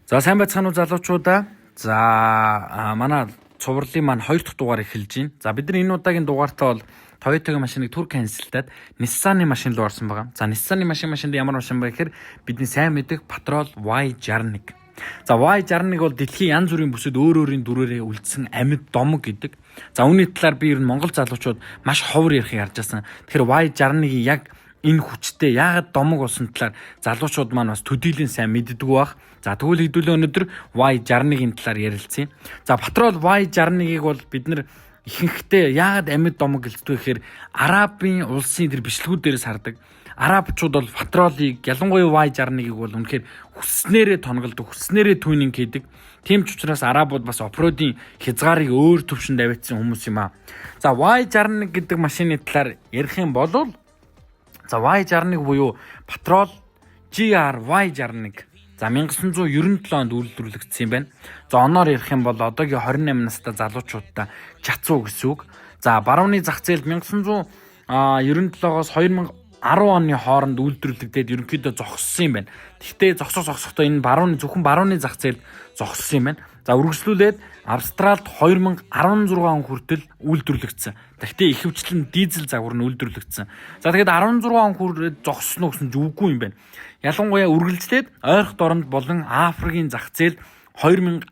За сайн байцгаана уу залуучуудаа. За манай цувралын маань 2 дахь дугаар эхэлж байна. За бид нар энэ удаагийн дугаартаа бол Toyota-гийн машиныг түр канселдаад Nissan-ы машин руу орсон байгаа. За Nissan-ы машинд ямар машин бэ гэхээр бидний сайн мэддэг Patrol Y61. За Y61 бол дэлхийн янз бүрийн бүсэд өөр өөрийн дүрээрээ үлдсэн амьд домог гэдэг. За үүний талаар би ер нь Монгол залуучууд маш ховор ярих ярьж байсан. Тэгэхээр Y61-ийн яг энэ хүчтэй яагаад домог болсон талаар залуучууд маань бас төдийлэн сайн мэддэг байх. За тэгвэл хэдүүлээ өнөөдөр Y61-ийн талаар ярилцъя. За Patrol Y61-ыг бол бид нар ихэнхдээ яагаад амьд домог гэлцдэг гэхээр Арабын улсын тэр бичлэгүүд дээрээс хардаг. Арабчууд бол Patrol-ыг ялангуяа Y61-ыг бол үнэхээр хүснээрээ тонголдог, хүснээрээ түүнинг хийдэг. Тийм ч учраас Арабууд бас оффроадын хязгаарыг өөр төвшөнд авчихсан хүмүүс юм аа. За Y61 гэдэг машины талаар ярих юм бол за Y61 буюу Patrol GR-Y61 за 1997 онд үйлдвэрлэгдсэн юм байна. За оноор ярих юм бол одоогийн 28 настай залуучуудтай чацуу гэсэн үг. За барууны зах зээлд 1997-оос 2010 оны хооронд үйлдвэрлэгдээд ерөнхийдөө зогссон юм байна. Гэхдээ зогсохдоо энэ зөвхөн барууны зах зээлд зогссон юм байна. За үргэлжлүүлээд Австралид 2016 он хүртэл үйлдвэрлэгдсэн. Гэхдээ ихэвчлэн дизель загвар нь үйлдвэрлэгдсэн. За тэгээд 16 он хүрээд зогссон гэсэн ч үгүй юм байна. Ялангуяа үргэлжлээд ойрхон дорнд болон Африкийн зах зээл 2019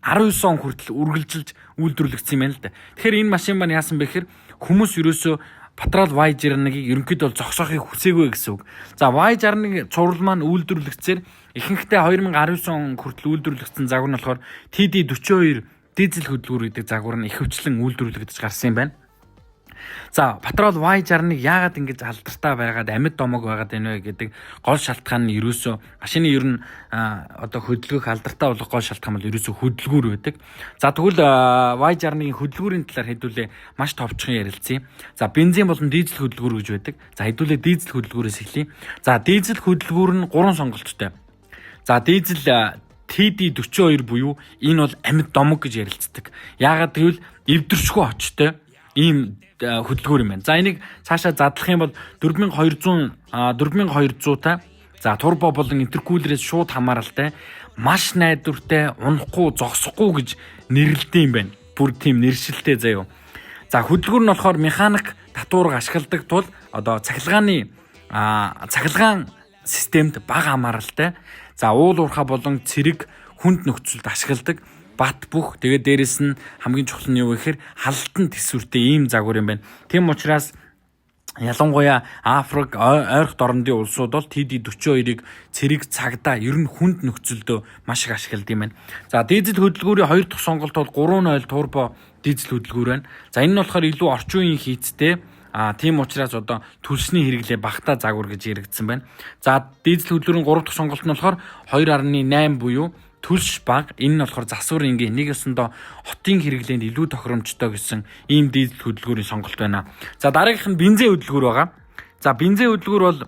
он хүртэл үргэлжилж үйлдвэрлэгдсэн юм байна л да. Тэгэхээр энэ машин маань яасан бэ гэхээр хүмүүс ерөөсөө Patrol Y61-ийг ерөнхийдөө зогсоохыг хүсээгүй гэсэн үг. За Y61 цуврал маань үйлдвэрлэгдсээр ихэнхдээ 2019 он хүртэл үйлдвэрлэгдсэн загвар нь болохоор TD42 дизель хөдөлгүүр гэдэг загвар нь ихэвчлэн үйлдвэрлэгдэж гарсан юм байна. За Patrol Y61 яагаад ингэж алдартай байгаад амьд домог байгаад байна вэ гэдэг гол шалтгаан нь ерөөсөө машины ер нь одоо хөдөлгөх алдартай болох гол шалтгаан бол ерөөсөө хөдөлгүүр байдаг. За тэгвэл Y61-ийн хөдөлгүүрийн талаар хэдүүлээ маш товчхон ярилцъя. За бензин болон дизель хөдөлгүүр гэж байдаг. За хэдүүлээ дизель хөдөлгүүрээс эхлэе. За дизель хөдөлгүүр нь 3 сонголттой. За дизель TD42 буюу энэ бол амьд домог гэж ярилцдаг. Яагаад гэвэл эвдэршгүй очтой ийм хөдөлгүүр юм байна. За энийг цаашаа задлах юм бол 4200-та за турбо болон интеркулерээс шууд хамааралтай маш найдвартай унахгүй зогсохгүй гэж нэрлэдэг юм байна. Бүр тийм нэршилтэй заяа. За хөдөлгүүр нь болохоор механик татварга ашигладаг тул одоо цахилгаан системд бага хамааралтай. За уул уурхай болон цэрэг хүнд нөхцөлд ашигладаг. Бат бүх тэгээд дээрэс нь хамгийн чухал нь юу гэхээр халтан төсвөртэй ийм загвар юм байна. Тийм учраас ялангуяа Африк ойрхон дорнодын улсууд бол TD42-ыг цэрэг цагдаа ер нь хүнд нөхцөлдөө маш их ашигладаг юм байна. За дизель хөдөлгүүрийн 2 дахь сонголт бол 3.0 турбо дизель хөдөлгүүр байна. За энэ нь болохоор илүү орчин үеийн хийцтэй. Тийм учраас одоо түлшний хэрэглээ багтаа загвар гэж яригдсан байна. За дизель хөдөлгүүрийн 3 дахь сонголт нь болохоор 2.8 буюу түлш баг. Энэ нь болохоор засвар ингийн нэг ёсондоо хотын хэрэглээнд илүү тохиромжтой гэсэн ийм дизель хөдөлгүүрийн сонголт байна. За дараагийнх нь бензин хөдөлгүүр байгаа. За бензин хөдөлгүүр бол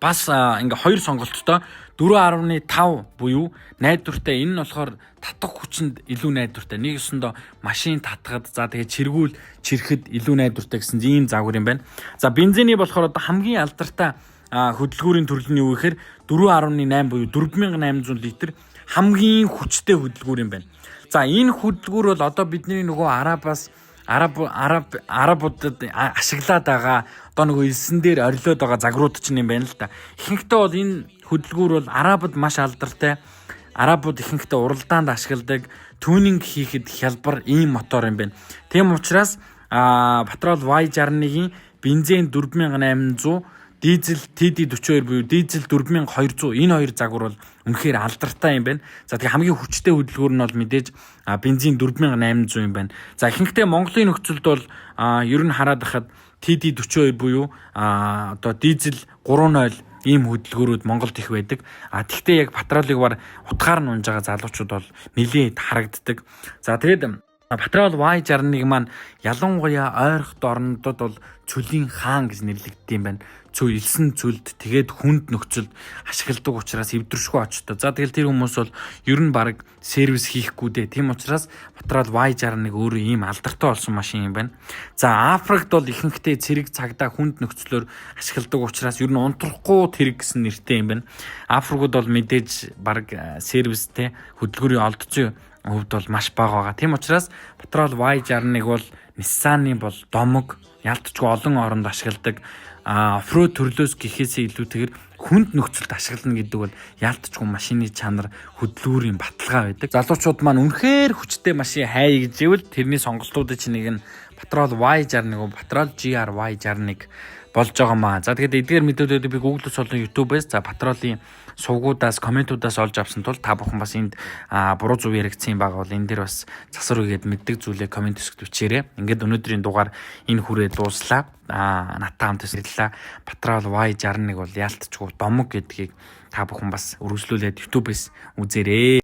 бас ингээ 2 сонголттой 4.5 буюу найдвартай. Энэ нь болохоор татах хүчинд илүү найдвартай. Нэг ёсондоо машин татахад за тэгээд чирхэд илүү найдвартай гэсэн ийм загвар юм байна. За бензиний болохоор одоо хамгийн алдартай хөдөлгүүрийн төрөл нь юу гэхээр 4.8 буюу 4800 литр хамгийн хүчтэй хөдөлгүүр юм байна. За энэ хөдөлгүүр бол одоо бидний нөгөө арабуудад ашиглаад байгаа одоо нөгөө элсэн дээр орилоод байгаа загварууд ч юм байна л да. Ихэнхдээ бол энэ хөдөлгүүр бол арабад маш алдартай. Арабууд ихэнхдээ уралдаанд ашигладаг түүнинг хийхэд хялбар ийм мотор юм байна. Тийм учраас Patrol Y61-ийн бензин 4800 дизель TD42 буюу дизель 4200 энэ хоёр загвар бол үнэхээр алдартай юм байна. За тэгээ хамгийн хүчтэй хөдөлгүүр нь бол мэдээж бензин 4800 юм байна. За ихэнхдээ Монголын нөхцөлд бол ер нь хараад байхад TD42 буюу одоо дизель 3.0 ийм хөдөлгөөрүүд Монголд их байдаг. Тэгвэл яг Patrol-ыг утгаар нь унж байгаа залуучууд бол нэлээд харагддаг. За тэгээд Патрол Y61 маань ялангуяа ойрхот орнодод бол цөлийн хаан гэж нэрлэгддэг юм байна. Цөв элсэн цөлд тэгээд хүнд нөхцөлд ашигладаг учраас эвдэршгүй очтой. За тэгэл тэр хүмүүс бол ер нь баг сервис хийхгүй дээ. Тийм учраас Патрол Y61 өөрөө ийм алдартай болсон машин юм байна. За Африкт бол ихэнхдээ цэрэг цагдаа хүнд нөхцлөөр ашигладаг учраас ер нь унтрахгүй тэрэг гэсэн нэртэй юм байна. Африкууд бол мэдээж баг сервистэй хөдөлгөөрийн олдцсон хувьд бол маш бага байгаа. Тийм учраас Патрол Y61 бол Nissan-ы бол домог, ялтчгүй олон оронд ашигладаг оффроуд төрлөөс гэхээсээ илүүтэйгээр хүнд нөхцөлд ашиглана гэдэг бол ялтчгүй машины чанар хөдөлгөөрийн баталгаа байдаг. Залуучууд маань үнэхээр хүчтэй машин хай гэж ивэл тэрний сонголтуудын чинь нэг нь Патрол Y61, Патрол GR Y61 болж байгаа маа. За тэгээд эдгээр мэдээлэлүүдийг би Google-с болон YouTube-ээс за Патролын сувгуудаас, комментуудаас олж авсан тул та бүхэн бас энд буруу зүг яригдсан байгаа бол энэ дээр бас засвар үгээд мэддэг зүйлээ коммент хэсэгт бичээрэй. Ингээд өнөөдрийн дугаар энэ хүрээ дууслаа. Натаа хамт хэллээ. Патрол Y61 бол ялтчгүй домог гэдгийг та бүхэн бас үргэлжлүүлээд YouTube-ээс үзээрэй.